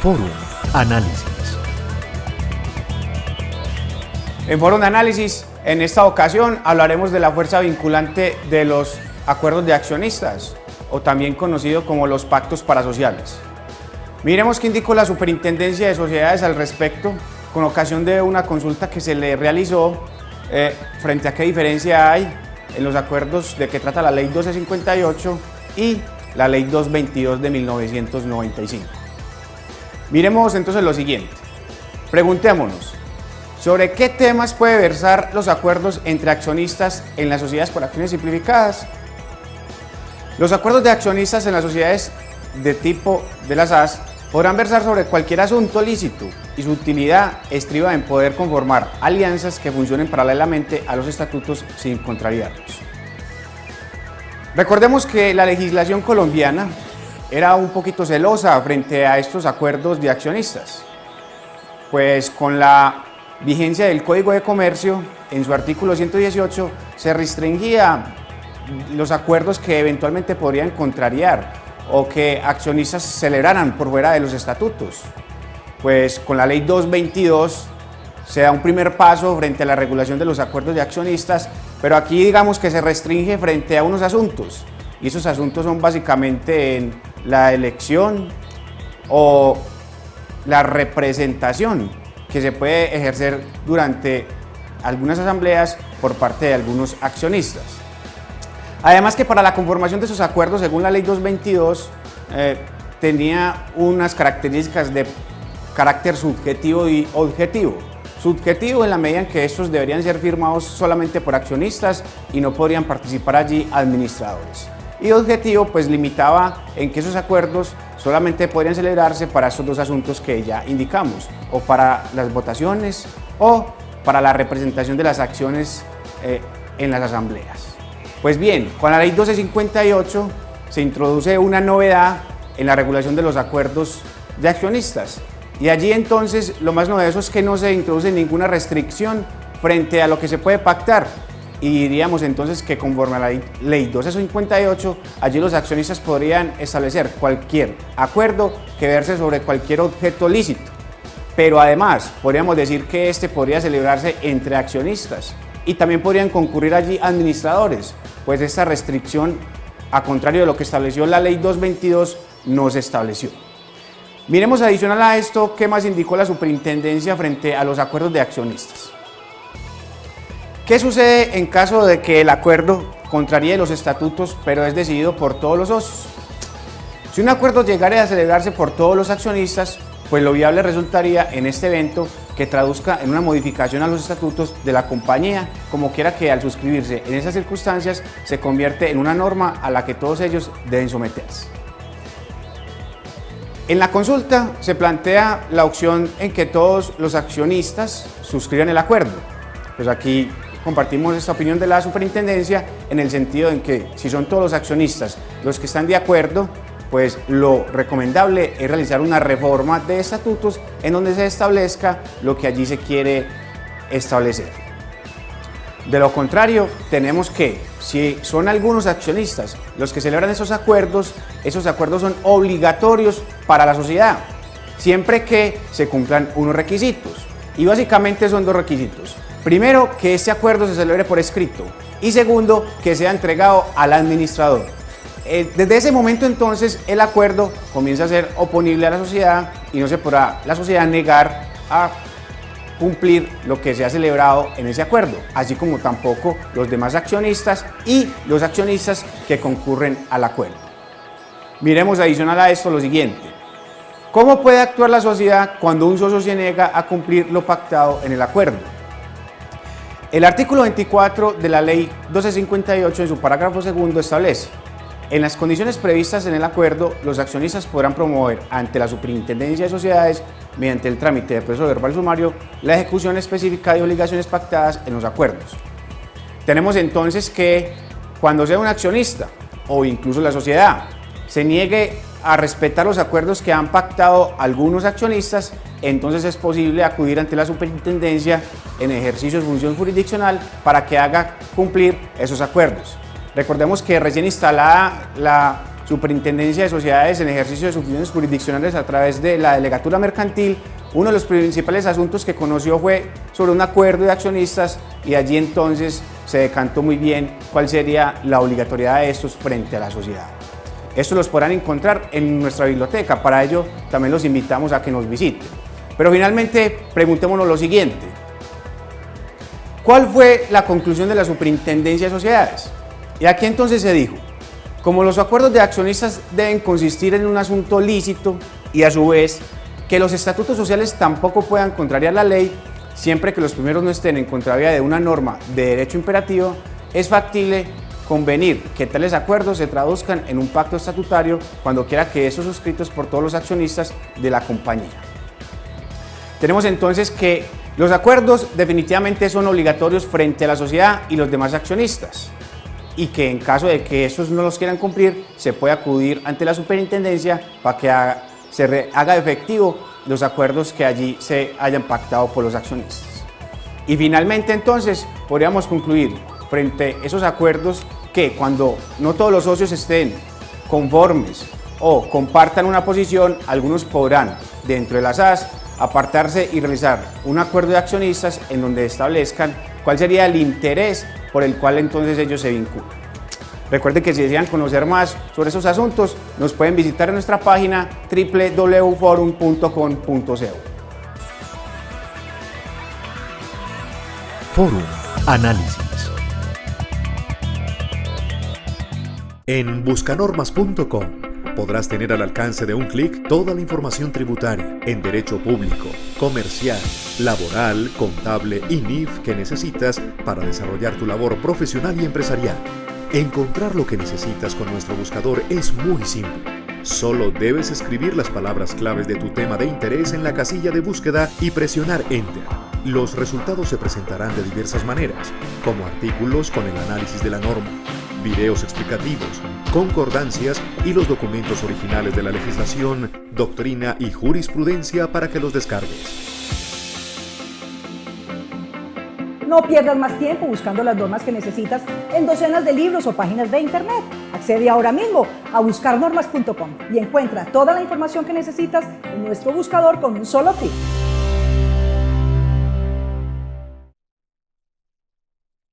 Fórum Análisis. En Fórum de Análisis, en esta ocasión hablaremos de la fuerza vinculante de los acuerdos de accionistas, o también conocido como los pactos parasociales. Miremos qué indicó la Superintendencia de Sociedades al respecto, con ocasión de una consulta que se le realizó frente a qué diferencia hay en los acuerdos de que trata la Ley 1258 y la Ley 222 de 1995. Miremos entonces lo siguiente. Preguntémonos, ¿sobre qué temas puede versar los acuerdos entre accionistas en las sociedades por acciones simplificadas? Los acuerdos de accionistas en las sociedades de tipo de las SAS podrán versar sobre cualquier asunto lícito y su utilidad estriba en poder conformar alianzas que funcionen paralelamente a los estatutos sin contrariarlos. Recordemos que la legislación colombiana era un poquito celosa frente a estos acuerdos de accionistas, pues con la vigencia del Código de Comercio, en su artículo 118, se restringía los acuerdos que eventualmente podrían contrariar o que accionistas celebraran por fuera de los estatutos. Pues con la Ley 222 se da un primer paso frente a la regulación de los acuerdos de accionistas, pero aquí digamos que se restringe frente a unos asuntos, y esos asuntos son básicamente en la elección o la representación que se puede ejercer durante algunas asambleas por parte de algunos accionistas. Además que para la conformación de esos acuerdos, según la Ley 222, tenía unas características de carácter subjetivo y objetivo. Subjetivo en la medida en que estos deberían ser firmados solamente por accionistas y no podrían participar allí administradores. Y objetivo pues limitaba en que esos acuerdos solamente podrían celebrarse para estos dos asuntos que ya indicamos, o para las votaciones o para la representación de las acciones en las asambleas. Pues bien, con la Ley 1258 se introduce una novedad en la regulación de los acuerdos de accionistas, y allí entonces lo más novedoso es que no se introduce ninguna restricción frente a lo que se puede pactar. Y diríamos entonces que conforme a la Ley 1258, allí los accionistas podrían establecer cualquier acuerdo que verse sobre cualquier objeto lícito. Pero además, podríamos decir que este podría celebrarse entre accionistas y también podrían concurrir allí administradores, pues esta restricción, a contrario de lo que estableció la Ley 222, no se estableció. Miremos adicional a esto qué más indicó la Superintendencia frente a los acuerdos de accionistas. ¿Qué sucede en caso de que el acuerdo contraríe los estatutos, pero es decidido por todos los socios? Si un acuerdo llegara a celebrarse por todos los accionistas, pues lo viable resultaría en este evento que traduzca en una modificación a los estatutos de la compañía, como quiera que al suscribirse en esas circunstancias se convierte en una norma a la que todos ellos deben someterse. En la consulta se plantea la opción en que todos los accionistas suscriban el acuerdo. Pues aquí compartimos esta opinión de la Superintendencia en el sentido en que si son todos los accionistas los que están de acuerdo, pues lo recomendable es realizar una reforma de estatutos en donde se establezca lo que allí se quiere establecer. De lo contrario, tenemos que, si son algunos accionistas los que celebran esos acuerdos son obligatorios para la sociedad, siempre que se cumplan unos requisitos. Y básicamente son dos requisitos. Primero, que este acuerdo se celebre por escrito, y segundo, que sea entregado al administrador. Desde ese momento entonces el acuerdo comienza a ser oponible a la sociedad y no se podrá la sociedad negar a cumplir lo que se ha celebrado en ese acuerdo, así como tampoco los demás accionistas y los accionistas que concurren al acuerdo. Miremos adicional a esto lo siguiente. ¿Cómo puede actuar la sociedad cuando un socio se niega a cumplir lo pactado en el acuerdo? El artículo 24 de la Ley 1258 en su parágrafo segundo establece: en las condiciones previstas en el acuerdo, los accionistas podrán promover ante la Superintendencia de Sociedades, mediante el trámite de proceso verbal sumario, la ejecución específica de obligaciones pactadas en los acuerdos. Tenemos entonces que cuando sea un accionista o incluso la sociedad se niegue a respetar los acuerdos que han pactado algunos accionistas, entonces es posible acudir ante la Superintendencia en ejercicio de función jurisdiccional para que haga cumplir esos acuerdos. Recordemos que recién instalada la Superintendencia de Sociedades en ejercicio de sus funciones jurisdiccionales a través de la delegatura mercantil, uno de los principales asuntos que conoció fue sobre un acuerdo de accionistas y allí entonces se decantó muy bien cuál sería la obligatoriedad de estos frente a la sociedad. Estos los podrán encontrar en nuestra biblioteca, para ello también los invitamos a que nos visiten. Pero finalmente preguntémonos lo siguiente: ¿cuál fue la conclusión de la Superintendencia de Sociedades? Y aquí entonces se dijo: como los acuerdos de accionistas deben consistir en un asunto lícito y a su vez que los estatutos sociales tampoco puedan contrariar la ley, siempre que los primeros no estén en contravía de una norma de derecho imperativo, es factible convenir que tales acuerdos se traduzcan en un pacto estatutario cuando quiera que esos suscritos por todos los accionistas de la compañía. Tenemos entonces que los acuerdos definitivamente son obligatorios frente a la sociedad y los demás accionistas, y que en caso de que estos no los quieran cumplir, se puede acudir ante la superintendencia para que se haga efectivo los acuerdos que allí se hayan pactado por los accionistas. Y finalmente entonces podríamos concluir frente a esos acuerdos que cuando no todos los socios estén conformes o compartan una posición, algunos podrán dentro de las SAS apartarse y realizar un acuerdo de accionistas en donde establezcan cuál sería el interés por el cual entonces ellos se vinculan. Recuerden que si desean conocer más sobre esos asuntos, nos pueden visitar en nuestra página www.forum.com.co. Forum Análisis. En buscanormas.com podrás tener al alcance de un clic toda la información tributaria en derecho público, comercial, laboral, contable y NIF que necesitas para desarrollar tu labor profesional y empresarial. Encontrar lo que necesitas con nuestro buscador es muy simple. Solo debes escribir las palabras claves de tu tema de interés en la casilla de búsqueda y presionar Enter. Los resultados se presentarán de diversas maneras, como artículos con el análisis de la norma, videos explicativos, concordancias y los documentos originales de la legislación, doctrina y jurisprudencia para que los descargues. No pierdas más tiempo buscando las normas que necesitas en docenas de libros o páginas de internet. Accede ahora mismo a buscarnormas.com y encuentra toda la información que necesitas en nuestro buscador con un solo clic.